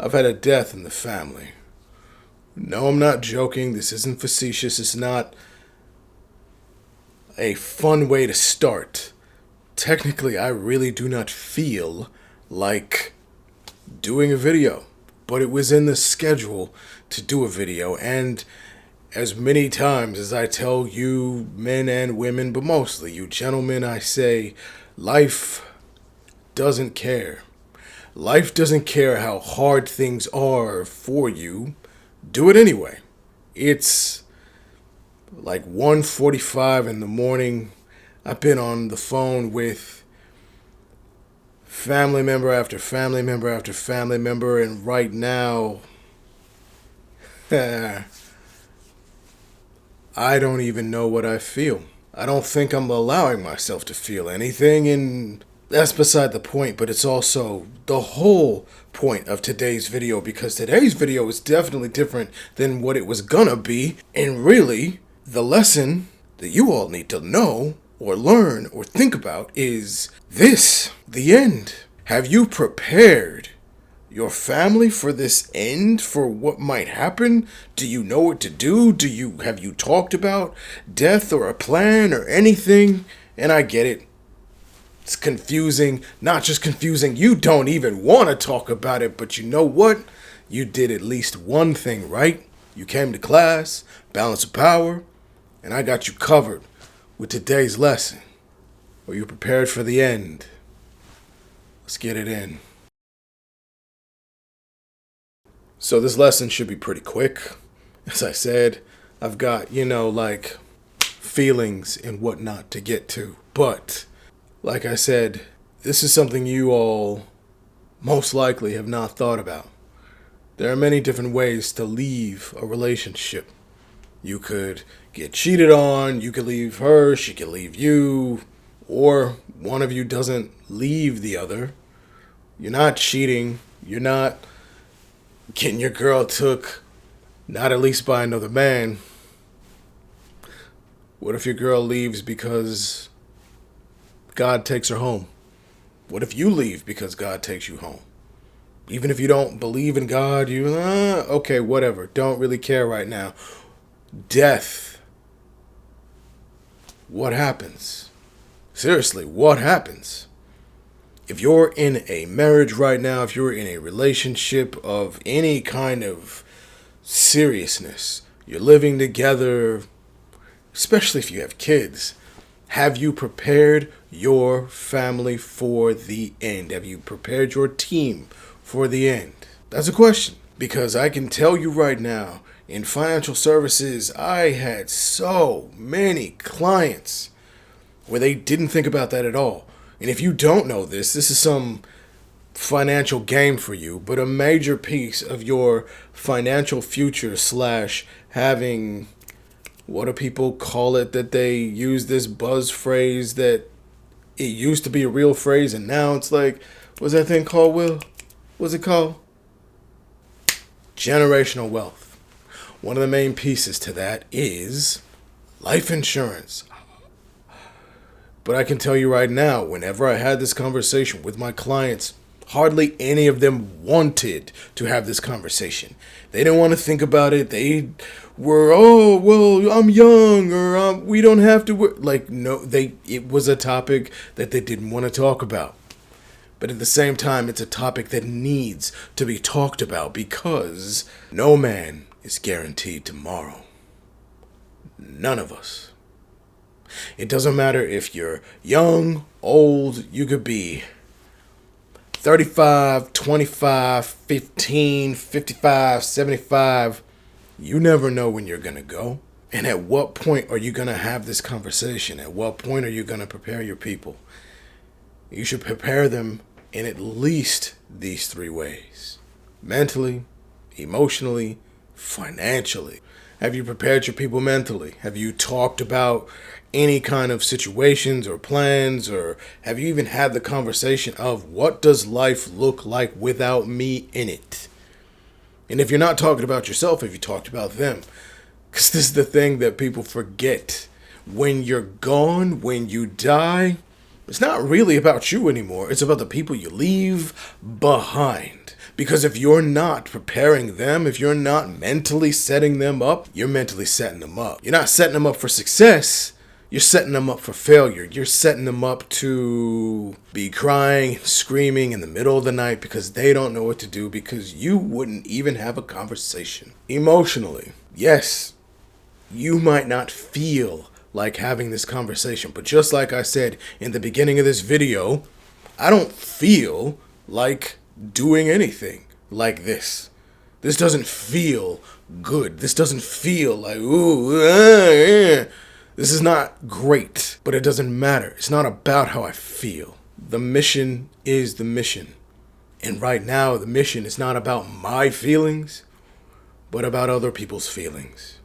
I've had a death in the family. No, I'm not joking. This isn't facetious. It's not a fun way to start. Technically, I really do not feel like doing a video, but it was in the schedule to do a video, and as many times as I tell you men and women, but mostly you gentlemen, I say life doesn't care. Life doesn't care how hard things are for you. Do it anyway. It's like 1:45 in the morning. I've been on the phone with family member after family member after family member, and right now, I don't even know what I feel. I don't think I'm allowing myself to feel anything, and that's beside the point, but it's also the whole point of today's video, because today's video is definitely different than what it was gonna be, and really, the lesson that you all need to know or learn or think about is this: the end. Have you prepared your family for this end, for what might happen? Do you know what to do? Have you talked about death or a plan or anything? And I get it. It's confusing. Not just confusing, you don't even want to talk about it, but you know what? You did at least one thing right. You came to class, balance of power, and I got you covered with today's lesson. Are you prepared for the end? Let's get it in. So this lesson should be pretty quick. As I said, I've got, like feelings and whatnot to get to. But, like I said, this is something you all most likely have not thought about. There are many different ways to leave a relationship. You could get cheated on, you could leave her, she could leave you, or one of you doesn't leave the other. You're not cheating, you're not getting your girl took, not at least by another man. What if your girl leaves because God takes her home? What if you leave because God takes you home? Even if you don't believe in God, okay, whatever. Don't really care right now. Death. What happens? Seriously, what happens? If you're in a marriage right now, if you're in a relationship of any kind of seriousness, you're living together, especially if you have kids, have you prepared your family for the end? Have you prepared your team for the end? That's a question. Because I can tell you right now, in financial services, I had so many clients where they didn't think about that at all. And if you don't know this, this is some financial game for you, but a major piece of your financial future / having, what do people call it, that they use this buzz phrase that it used to be a real phrase and now it's like, what's that thing called, Will? What's it called? Generational wealth. One of the main pieces to that is life insurance. But I can tell you right now, whenever I had this conversation with my clients, hardly any of them wanted to have this conversation. They didn't want to think about it. They were, oh, well, I'm young, or we don't have to work. Like, no, it was a topic that they didn't want to talk about. But at the same time, it's a topic that needs to be talked about, because no man is guaranteed tomorrow. None of us. It doesn't matter if you're young, old, you could be 35, 25, 15, 55, 75. You never know when you're going to go. And at what point are you going to have this conversation? At what point are you going to prepare your people? You should prepare them in at least these 3 ways: mentally, emotionally, financially. Have you prepared your people mentally? Have you talked about any kind of situations or plans, or have you even had the conversation of what does life look like without me in it? And if you're not talking about yourself, have you talked about them? Because this is the thing that people forget. When you're gone, when you die, it's not really about you anymore. It's about the people you leave behind. Because if you're not preparing them, if you're not mentally setting them up, you're mentally setting them up. You're not setting them up for success. You're setting them up for failure. You're setting them up to be crying, screaming in the middle of the night because they don't know what to do, because you wouldn't even have a conversation. Emotionally, yes, you might not feel like having this conversation, but just like I said in the beginning of this video, I don't feel like doing anything like this. This doesn't feel good. This doesn't feel like, ooh, This is not great, but it doesn't matter. It's not about how I feel. The mission is the mission. And right now, the mission is not about my feelings, but about other people's feelings.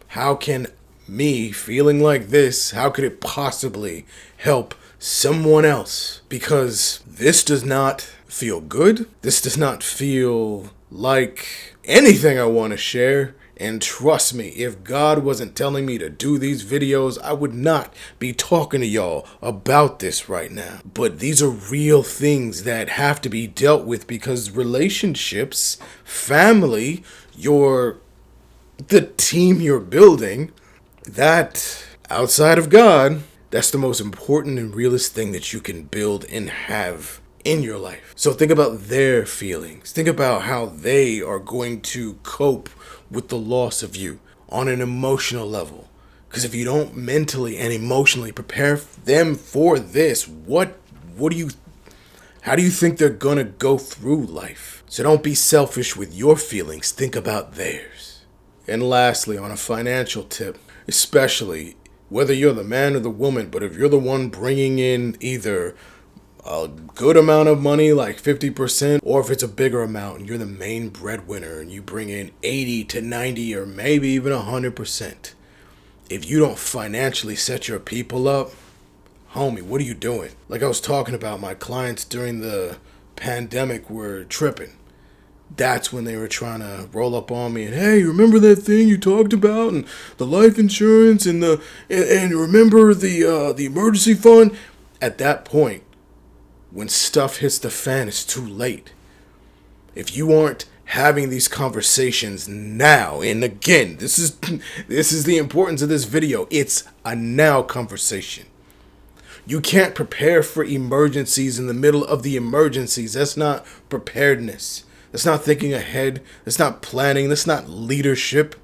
How can me feeling like this, how could it possibly help someone else? Because this does not feel good. This does not feel like anything I want to share. And trust me, if God wasn't telling me to do these videos, I would not be talking to y'all about this right now. But these are real things that have to be dealt with, because relationships, family, the team you're building, that outside of God, that's the most important and realest thing that you can build and have in your life. So think about their feelings. Think about how they are going to cope with the loss of you on an emotional level. Because if you don't mentally and emotionally prepare them for this, how do you think they're gonna go through life? So don't be selfish with your feelings. Think about theirs. And lastly, on a financial tip, especially whether you're the man or the woman, but if you're the one bringing in either a good amount of money, like 50%, or if it's a bigger amount and you're the main breadwinner and you bring in 80 to 90 or maybe even 100%. If you don't financially set your people up, homie, what are you doing? Like I was talking about, my clients during the pandemic were tripping. That's when they were trying to roll up on me and, hey, remember that thing you talked about and the life insurance and remember the emergency fund? At that point, when stuff hits the fan, it's too late. If you aren't having these conversations now, and again, this is the importance of this video. It's a now conversation. You can't prepare for emergencies in the middle of the emergencies. That's not preparedness. That's not thinking ahead. That's not planning. That's not leadership.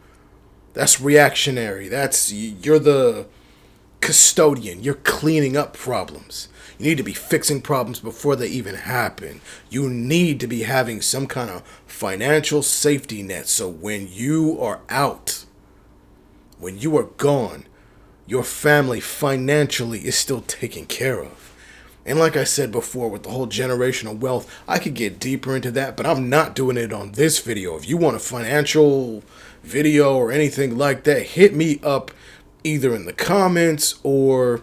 That's reactionary. You're the custodian. You're cleaning up problems. You need to be fixing problems before they even happen. You need to be having some kind of financial safety net, so when you are out, when you are gone, your family financially is still taken care of. And like I said before, with the whole generational wealth, I could get deeper into that, but I'm not doing it on this video. If you want a financial video or anything like that, hit me up either in the comments or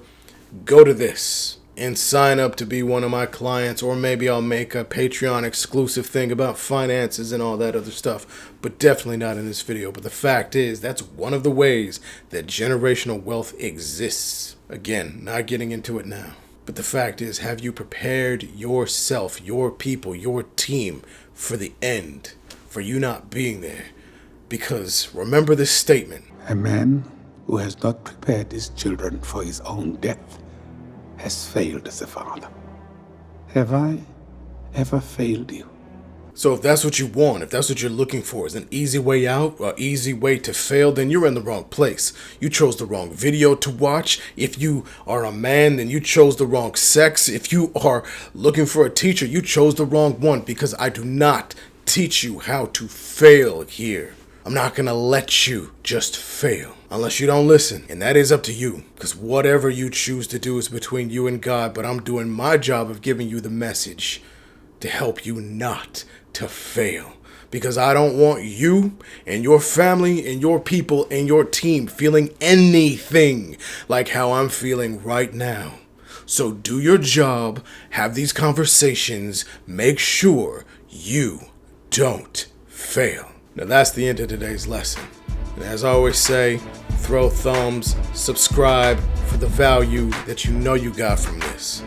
go to this and sign up to be one of my clients, or maybe I'll make a Patreon exclusive thing about finances and all that other stuff, but definitely not in this video. But the fact is, that's one of the ways that generational wealth exists. Again, not getting into it now. But the fact is, have you prepared yourself, your people, your team for the end, for you not being there? Because remember this statement. A man who has not prepared his children for his own death has failed as a father. Have I ever failed you? So if that's what you want, if that's what you're looking for, is an easy way out, or easy way to fail, then you're in the wrong place. You chose the wrong video to watch. If you are a man, then you chose the wrong sex. If you are looking for a teacher, you chose the wrong one, because I do not teach you how to fail here. I'm not going to let you just fail unless you don't listen. And that is up to you, because whatever you choose to do is between you and God. But I'm doing my job of giving you the message to help you not to fail. Because I don't want you and your family and your people and your team feeling anything like how I'm feeling right now. So do your job, have these conversations, make sure you don't fail. Now that's the end of today's lesson. And as I always say, throw thumbs, subscribe for the value that you know you got from this.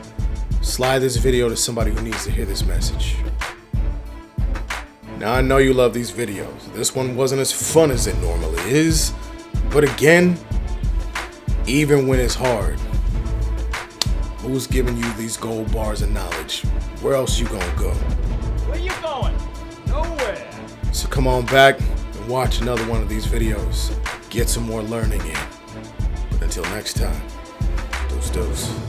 Slide this video to somebody who needs to hear this message. Now I know you love these videos. This one wasn't as fun as it normally is, but again, even when it's hard, who's giving you these gold bars of knowledge? Where else you gonna go? Where you going? Nowhere. So come on back and watch another one of these videos. Get some more learning in. But until next time, deuce deuce.